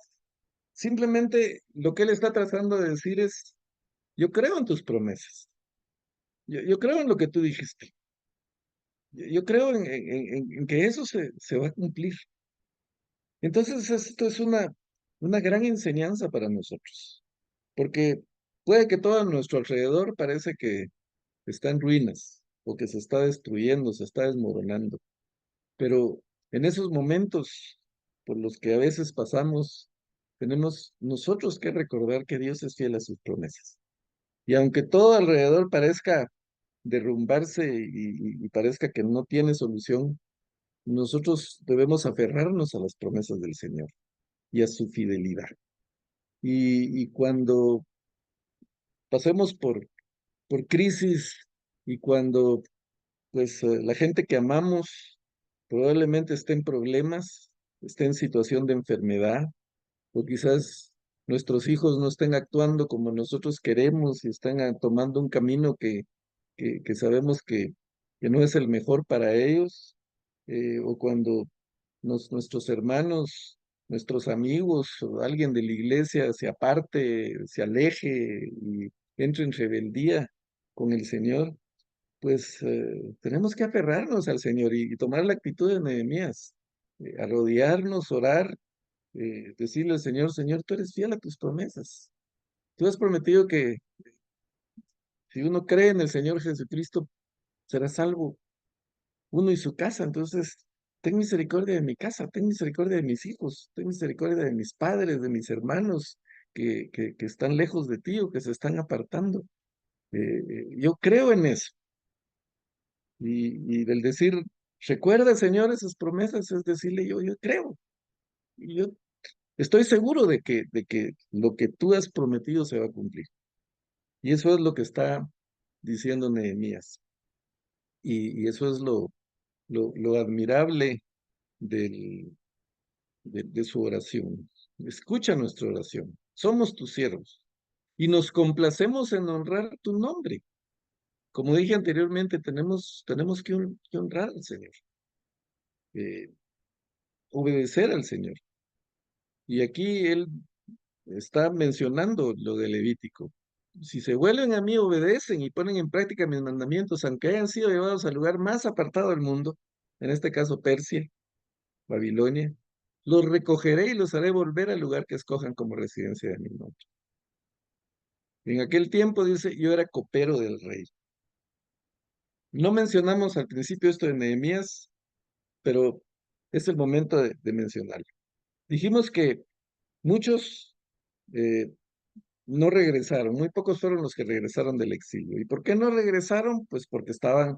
Simplemente lo que él está tratando de decir es, yo creo en tus promesas. Yo creo en lo que tú dijiste. Yo creo en que eso se va a cumplir. Entonces, esto es una gran enseñanza para nosotros, porque puede que todo a nuestro alrededor parece que está en ruinas o que se está destruyendo, se está desmoronando, pero en esos momentos por los que a veces pasamos, tenemos nosotros que recordar que Dios es fiel a sus promesas. Y aunque todo alrededor parezca derrumbarse y parezca que no tiene solución, nosotros debemos aferrarnos a las promesas del Señor y a su fidelidad. Y cuando pasemos por crisis y cuando pues la gente que amamos probablemente esté en problemas, esté en situación de enfermedad, o quizás nuestros hijos no estén actuando como nosotros queremos y están tomando un camino que sabemos que no es el mejor para ellos, o cuando nuestros hermanos, nuestros amigos o alguien de la iglesia se aparte, se aleje y entre en rebeldía con el Señor, pues tenemos que aferrarnos al Señor y tomar la actitud de Nehemías, arrodillarnos, orar, decirle al Señor, Señor, tú eres fiel a tus promesas. Tú has prometido que si uno cree en el Señor Jesucristo, será salvo uno y su casa. Entonces, ten misericordia de mi casa, ten misericordia de mis hijos, ten misericordia de mis padres, de mis hermanos que están lejos de ti o que se están apartando. Yo creo en eso. Y del decir, recuerda, Señor, esas promesas, es decirle, yo creo. Y yo estoy seguro de que lo que tú has prometido se va a cumplir. Y eso es lo que está diciendo Nehemías. Y eso es lo admirable del, de su oración. Escucha nuestra oración. Somos tus siervos y nos complacemos en honrar tu nombre. Como dije anteriormente, tenemos que honrar al Señor, eh, obedecer al Señor. Y aquí él está mencionando lo de Levítico. Si se vuelven a mí, obedecen y ponen en práctica mis mandamientos, aunque hayan sido llevados al lugar más apartado del mundo, en este caso Persia, Babilonia, los recogeré y los haré volver al lugar que escojan como residencia de mi nombre. En aquel tiempo, dice, yo era copero del rey. No mencionamos al principio esto de Nehemías, pero es el momento de mencionarlo. Dijimos que muchos eh, no regresaron, muy pocos fueron los que regresaron del exilio. ¿Y por qué no regresaron? Pues porque estaban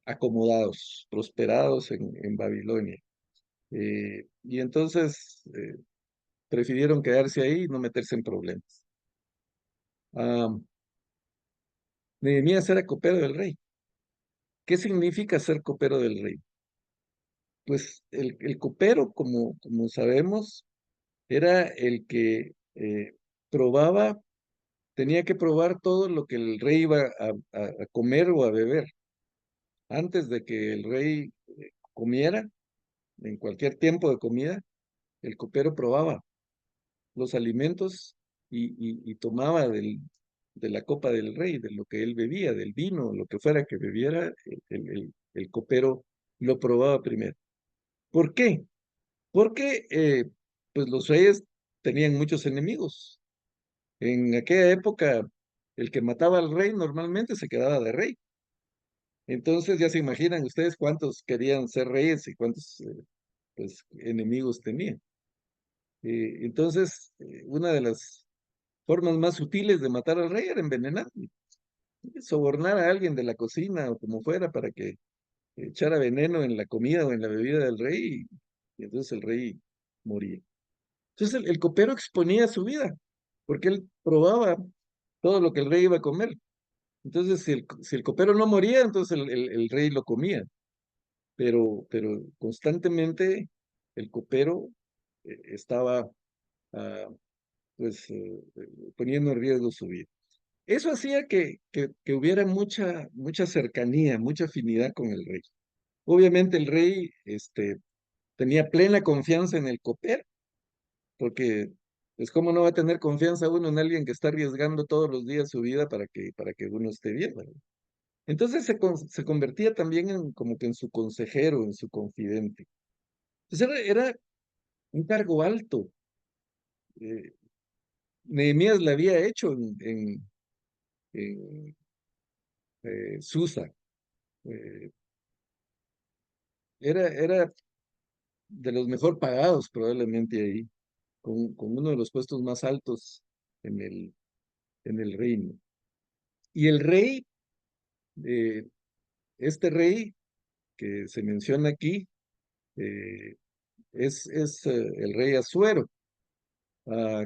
acomodados, prosperados en Babilonia. Y entonces prefirieron quedarse ahí y no meterse en problemas. Ah, Nehemías era copero del rey. ¿Qué significa ser copero del rey? Pues el copero, como sabemos, era el que probaba, tenía que probar todo lo que el rey iba a comer o a beber. Antes de que el rey comiera, en cualquier tiempo de comida, el copero probaba los alimentos y tomaba de la copa del rey, de lo que él bebía, del vino, lo que fuera que bebiera, el copero lo probaba primero. ¿Por qué? Porque pues los reyes tenían muchos enemigos. En aquella época, el que mataba al rey normalmente se quedaba de rey. Entonces ya se imaginan ustedes cuántos querían ser reyes y cuántos pues, enemigos tenían. Entonces, una de las formas más sutiles de matar al rey era envenenar, sobornar a alguien de la cocina o como fuera para que echara veneno en la comida o en la bebida del rey y entonces el rey moría. Entonces el copero exponía su vida porque él probaba todo lo que el rey iba a comer. Entonces si el copero no moría, entonces el rey lo comía. Pero constantemente el copero estaba ah, pues poniendo en riesgo su vida. Eso hacía que hubiera mucha cercanía, mucha afinidad con el rey. Obviamente el rey tenía plena confianza en el copero, porque pues cómo no va a tener confianza uno en alguien que está arriesgando todos los días su vida para que uno esté bien, ¿verdad? Entonces se convertía también como que en su consejero, en su confidente. Entonces era un cargo alto. eh, Nehemías la había hecho en Susa. eh, era de los mejor pagados probablemente ahí, con uno de los puestos más altos en el reino. Y el rey, eh, este rey que se menciona aquí, eh, es el rey Asuero,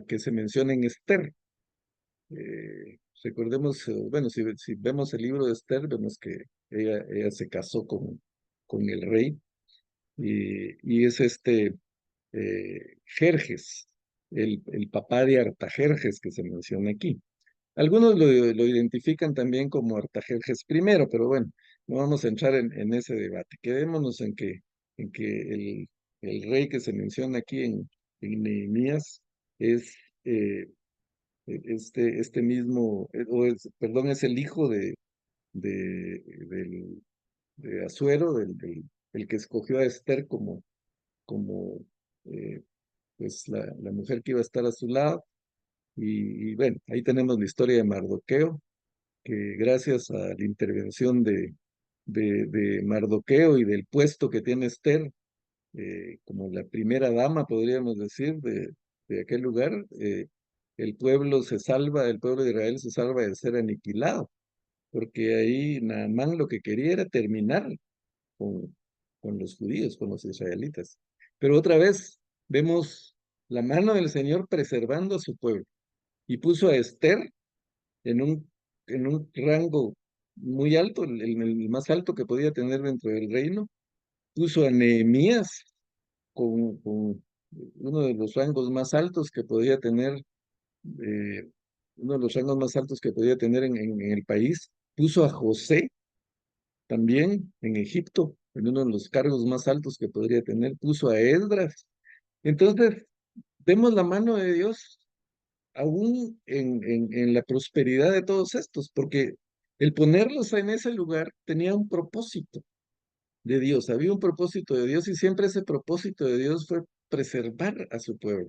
que se menciona en Esther. Recordemos, bueno, si vemos el libro de Esther, vemos que ella se casó con el rey y es Jerjes, el papá de Artajerjes que se menciona aquí. Algunos lo identifican también como Artajerjes primero, pero bueno, no vamos a entrar en ese debate. Quedémonos en que el rey que se menciona aquí en Nehemías es este mismo, perdón, es el hijo del, de Asuero, el que escogió a Esther como eh, pues la mujer que iba a estar a su lado. Y bueno, ahí tenemos la historia de Mardoqueo, que gracias a la intervención de Mardoqueo y del puesto que tiene Esther, como la primera dama, podríamos decir, de aquel lugar, el pueblo se salva, el pueblo de Israel se salva de ser aniquilado, porque ahí Naamán lo que quería era terminar con, con los judíos, con los israelitas. Pero otra vez vemos la mano del Señor preservando a su pueblo y puso a Esther en un rango muy alto, el más alto que podía tener dentro del reino, puso a Nehemías con uno de los rangos más altos que podía tener, eh, uno de los rangos más altos que podía tener en el país, puso a José también en Egipto, en uno de los cargos más altos que podría tener, puso a Esdras. Entonces, vemos la mano de Dios aún en la prosperidad de todos estos, porque el ponerlos en ese lugar tenía un propósito de Dios, había un propósito de Dios y siempre ese propósito de Dios fue preservar a su pueblo,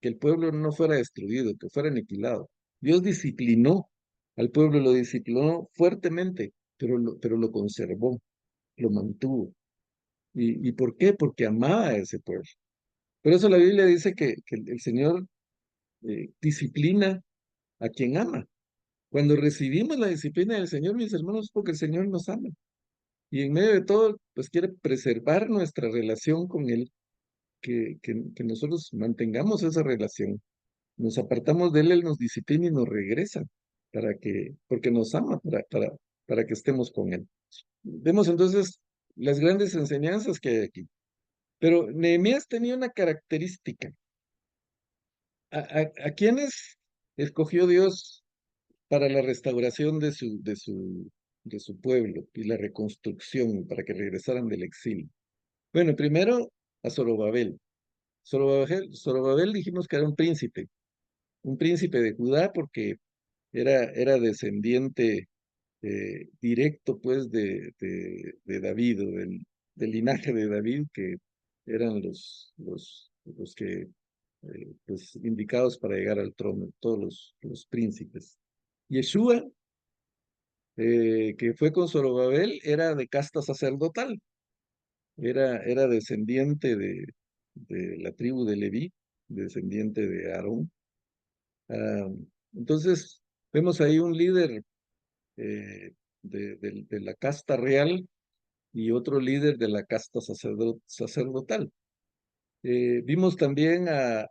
que el pueblo no fuera destruido, que fuera aniquilado. Dios disciplinó al pueblo, lo disciplinó fuertemente, pero lo conservó, lo mantuvo. ¿Y por qué? Porque amaba a ese pueblo. Por eso la Biblia dice que el Señor disciplina a quien ama. Cuando recibimos la disciplina del Señor, mis hermanos, es porque el Señor nos ama. Y en medio de todo, pues quiere preservar nuestra relación con Él, que nosotros mantengamos esa relación. Nos apartamos de Él, Él nos disciplina y nos regresa, porque nos ama, para que estemos con Él. Vemos entonces las grandes enseñanzas que hay aquí. Pero Nehemías tenía una característica. ¿A quiénes escogió Dios para la restauración de su pueblo y la reconstrucción para que regresaran del exilio? Bueno, primero a Zorobabel. Zorobabel dijimos que era un príncipe de Judá porque era descendiente directo pues de David, o del linaje de David, que eran los que pues indicados para llegar al trono, todos los príncipes. Yeshua, que fue con Zorobabel, era de casta sacerdotal, era descendiente de la tribu de Leví, descendiente de Aarón, Ah, entonces, vemos ahí un líder de la casta real y otro líder de la casta sacerdotal. Vimos también a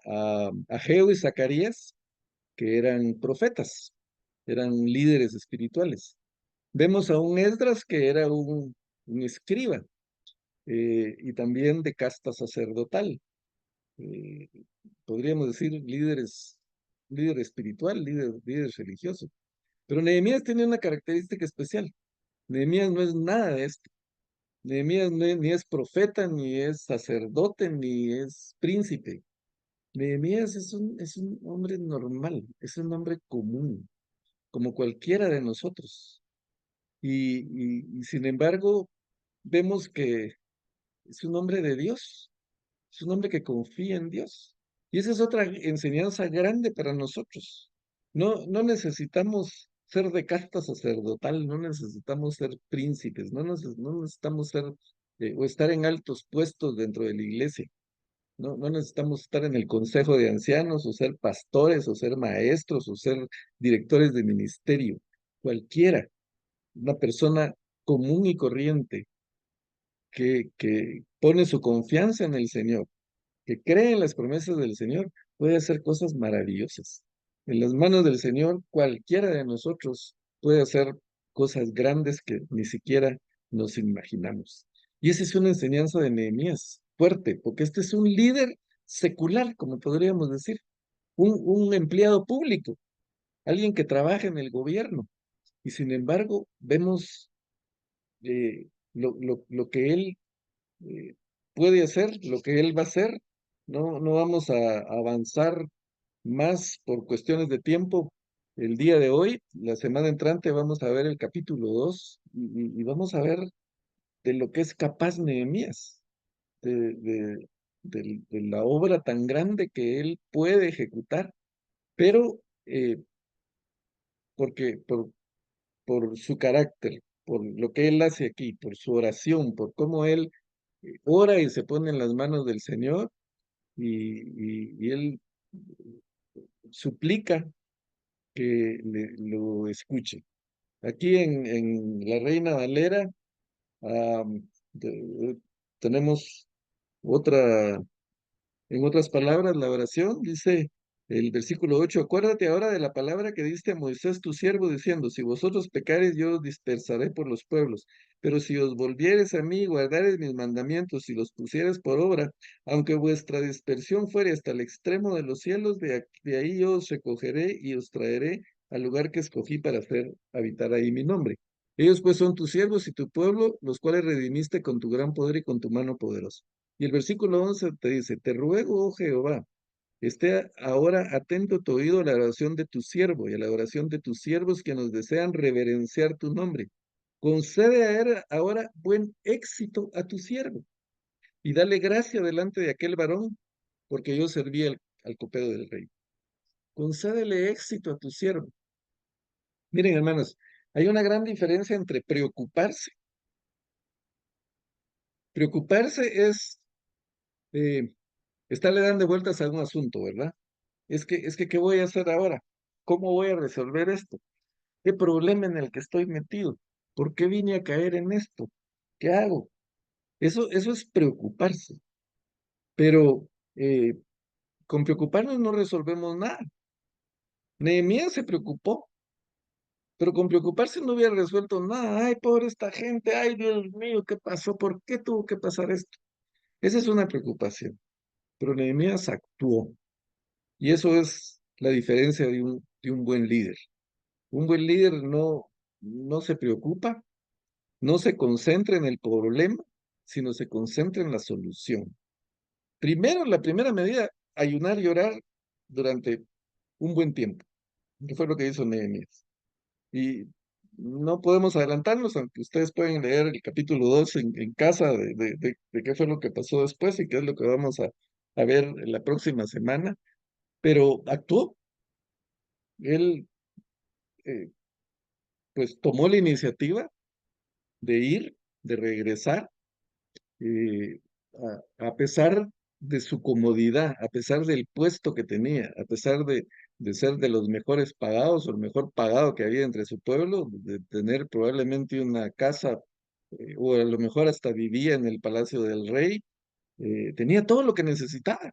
Ageo y Zacarías, que eran profetas, eran líderes espirituales. Vemos a un Esdras que era un escriba y también de casta sacerdotal. Eh, Podríamos decir líder espiritual, líder religioso. Pero Nehemías tiene una característica especial. Nehemías no es nada de esto. Nehemías ni es profeta, ni es sacerdote, ni es príncipe. Nehemías es un hombre normal, es un hombre común, como cualquiera de nosotros. Y sin embargo, vemos que es un hombre de Dios, es un hombre que confía en Dios. Y esa es otra enseñanza grande para nosotros. No necesitamos ser de casta sacerdotal, no necesitamos ser príncipes, no necesitamos ser o estar en altos puestos dentro de la iglesia. No necesitamos estar en el consejo de ancianos o ser pastores o ser maestros o ser directores de ministerio. Cualquiera, una persona común y corriente que pone su confianza en el Señor, que cree en las promesas del Señor, puede hacer cosas maravillosas. En las manos del Señor, cualquiera de nosotros puede hacer cosas grandes que ni siquiera nos imaginamos. Y esa es una enseñanza de Nehemías fuerte, porque este es un líder secular, como podríamos decir, un empleado público, alguien que trabaja en el gobierno. Y sin embargo, vemos lo que él eh, puede hacer, lo que él va a hacer. No vamos a avanzar más por cuestiones de tiempo. El día de hoy, la semana entrante, vamos a ver el capítulo 2 y vamos a ver de lo que es capaz Nehemías, de, de, de la obra tan grande que él puede ejecutar, pero porque por su carácter, por lo que él hace aquí, por su oración, por cómo él ora y se pone en las manos del Señor y él suplica que lo escuche. Aquí en la Reina Valera tenemos otra. En otras palabras, la oración dice el versículo 8: acuérdate ahora de la palabra que diste a Moisés tu siervo, diciendo, si vosotros pecares, yo os dispersaré por los pueblos, pero si os volvieres a mí, guardares mis mandamientos y los pusieres por obra, aunque vuestra dispersión fuere hasta el extremo de los cielos, de ahí yo os recogeré y os traeré al lugar que escogí para hacer habitar ahí mi nombre. Ellos pues son tus siervos y tu pueblo, los cuales redimiste con tu gran poder y con tu mano poderosa. Y el versículo 11 te dice, te ruego, oh Jehová, esté ahora atento tu oído a la oración de tu siervo y a la oración de tus siervos que nos desean reverenciar tu nombre. Concede a él ahora buen éxito a tu siervo y dale gracia delante de aquel varón, porque yo serví al copero del rey. Concédele éxito a tu siervo. Miren, hermanos, hay una gran diferencia entre preocuparse. Preocuparse es eh, estarle dando vueltas a un asunto, ¿verdad? ¿Qué voy a hacer ahora? ¿Cómo voy a resolver esto? ¿Qué problema en el que estoy metido? ¿Por qué vine a caer en esto? ¿Qué hago? Eso es preocuparse. Pero con preocuparnos no resolvemos nada. Nehemías se preocupó, pero con preocuparse no hubiera resuelto nada. Ay, pobre esta gente, ay, Dios mío, ¿qué pasó? ¿Por qué tuvo que pasar esto? Esa es una preocupación. Pero Nehemías actuó. Y eso es la diferencia de un buen líder. Un buen líder no se preocupa, no se concentra en el problema, sino se concentra en la solución. Primero, la primera medida, ayunar y orar durante un buen tiempo, que fue lo que hizo Nehemías. Y no podemos adelantarnos, aunque ustedes pueden leer el capítulo 2 en casa de qué fue lo que pasó después y qué es lo que vamos a ver la próxima semana. Pero actuó, él eh, pues tomó la iniciativa de ir, de regresar, eh, a pesar de su comodidad, a pesar del puesto que tenía, a pesar de ser de los mejores pagados o el mejor pagado que había entre su pueblo, de tener probablemente una casa, o a lo mejor hasta vivía en el palacio del rey, tenía todo lo que necesitaba.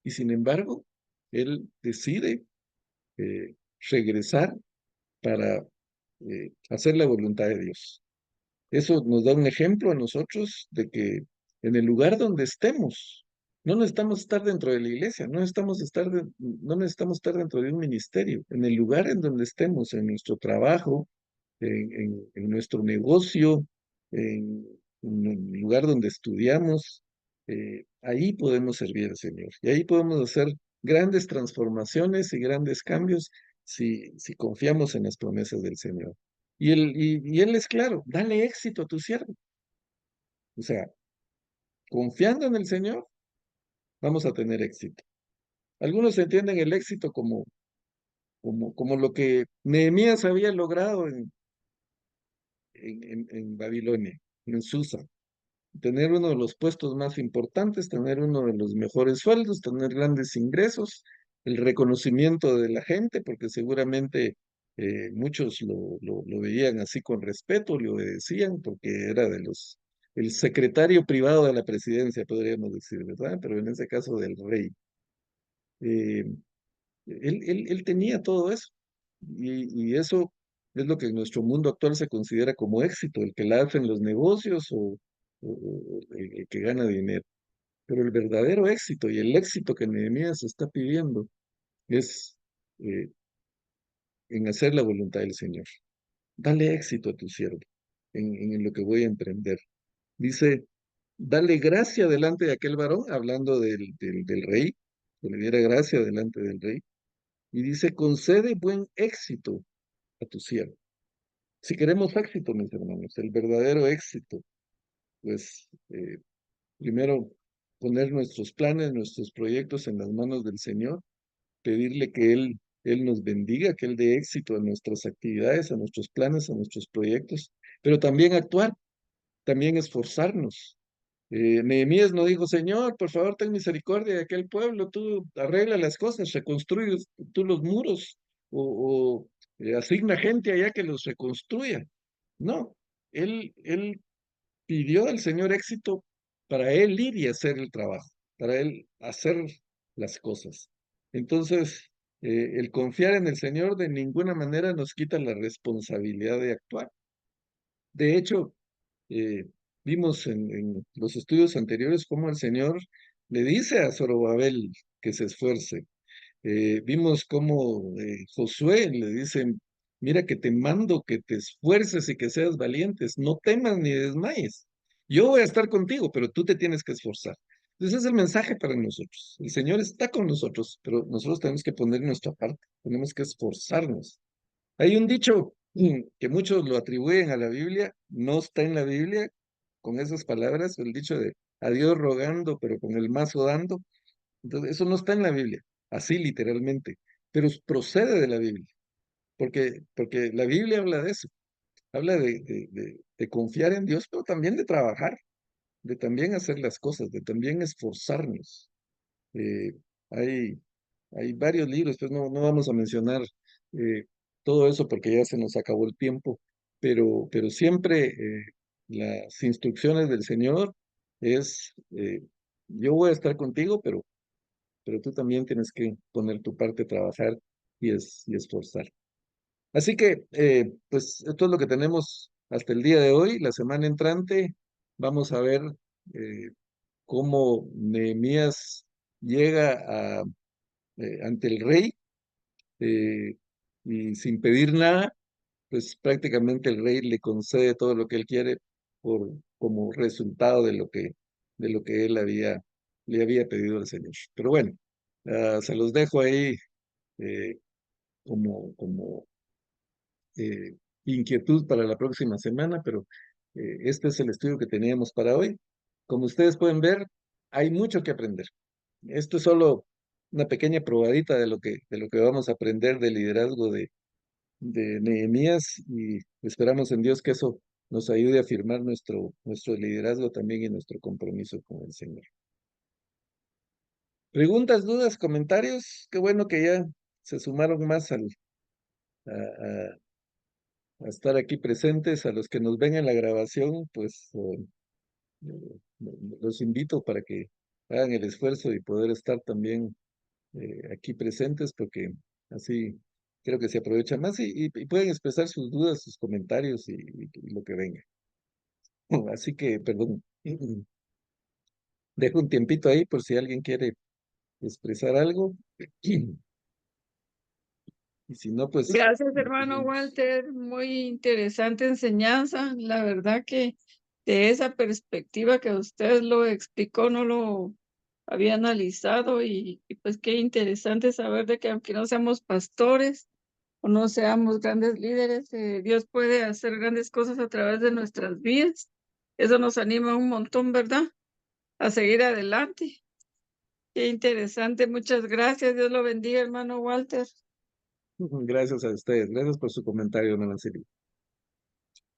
Y sin embargo, él decide regresar para hacer la voluntad de Dios. Eso nos da un ejemplo a nosotros de que en el lugar donde estemos, no necesitamos estar dentro de la iglesia, no necesitamos estar dentro de un ministerio. En el lugar en donde estemos, en nuestro trabajo, en nuestro negocio, en, en el lugar donde estudiamos, ahí podemos servir al Señor. Y ahí podemos hacer grandes transformaciones y grandes cambios si confiamos en las promesas del Señor. Y Él es claro, dale éxito a tu siervo. O sea, confiando en el Señor, vamos a tener éxito. Algunos entienden el éxito como lo que Nehemías había logrado en Babilonia, en Susa. Tener uno de los puestos más importantes, tener uno de los mejores sueldos, tener grandes ingresos, el reconocimiento de la gente, porque seguramente muchos lo veían así con respeto, le obedecían, porque era el secretario privado de la presidencia, podríamos decir, ¿verdad? Pero en ese caso del rey. Eh, él tenía todo eso, y eso es lo que en nuestro mundo actual se considera como éxito, el que la hace en los negocios o el que gana dinero. Pero el verdadero éxito y el éxito que Nehemías está pidiendo es eh, en hacer la voluntad del Señor. Dale éxito a tu siervo en lo que voy a emprender. Dice, dale gracia delante de aquel varón, hablando del rey, que le diera gracia delante del rey. Y dice, concede buen éxito a tu siervo. Si queremos éxito, mis hermanos, el verdadero éxito, pues primero poner nuestros planes, nuestros proyectos en las manos del Señor, pedirle que Él nos bendiga, que Él dé éxito a nuestras actividades, a nuestros planes, a nuestros proyectos, pero también actuar, también esforzarnos. Nehemías no dijo, Señor, por favor, ten misericordia de aquel pueblo, tú arregla las cosas, reconstruye tú los muros, o asigna gente allá que los reconstruya. No, él pidió al Señor éxito para él ir y hacer el trabajo, para él hacer las cosas. Entonces, el confiar en el Señor de ninguna manera nos quita la responsabilidad de actuar. De hecho, eh, vimos en los estudios anteriores cómo el Señor le dice a Zorobabel que se esfuerce. Vimos cómo Josué le dice, mira que te mando que te esfuerces y que seas valientes, no temas ni desmayes. Yo voy a estar contigo, pero tú te tienes que esforzar. Entonces ese es el mensaje para nosotros. El Señor está con nosotros, pero nosotros tenemos que poner nuestra parte, tenemos que esforzarnos. Hay un dicho que muchos lo atribuyen a la Biblia, no está en la Biblia con esas palabras, el dicho de a Dios rogando, pero con el mazo dando. Entonces, eso no está en la Biblia, así literalmente, pero procede de la Biblia, porque la Biblia habla de eso, habla de confiar en Dios, pero también de trabajar, de también hacer las cosas, de también esforzarnos. Eh, hay, hay varios libros, pues no vamos a mencionar eh, todo eso porque ya se nos acabó el tiempo, pero siempre las instrucciones del Señor es, yo voy a estar contigo, pero tú también tienes que poner tu parte a trabajar y esforzar. Así que, pues, esto es lo que tenemos hasta el día de hoy. La semana entrante vamos a ver eh, cómo Nehemías llega ante el rey eh, y sin pedir nada, pues prácticamente el rey le concede todo lo que él quiere como resultado de lo que le había pedido al Señor. Pero bueno, se los dejo ahí eh, como inquietud para la próxima semana, pero este es el estudio que teníamos para hoy. Como ustedes pueden ver, hay mucho que aprender. Esto es solo una pequeña probadita de lo que vamos a aprender del liderazgo de Nehemías, y esperamos en Dios que eso nos ayude a afirmar nuestro liderazgo también y nuestro compromiso con el Señor. ¿Preguntas, dudas, comentarios? Qué bueno que ya se sumaron más a estar aquí presentes, a los que nos ven en la grabación, pues los invito para que hagan el esfuerzo y poder estar también aquí presentes, porque así creo que se aprovecha más y pueden expresar sus dudas, sus comentarios y lo que venga. Así que, perdón, dejo un tiempito ahí por si alguien quiere expresar algo. Y si no, pues Gracias, hermano seguimos. Walter. Muy interesante enseñanza. La verdad que de esa perspectiva que usted lo explicó, no lo había analizado y pues qué interesante saber de que aunque no seamos pastores o no seamos grandes líderes, Dios puede hacer grandes cosas a través de nuestras vidas. Eso nos anima un montón, ¿verdad? A seguir adelante. Qué interesante. Muchas gracias. Dios lo bendiga, hermano Walter. Gracias a ustedes. Gracias por su comentario, don Araceli.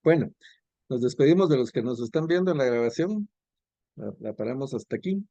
Bueno, nos despedimos de los que nos están viendo en la grabación. La paramos hasta aquí.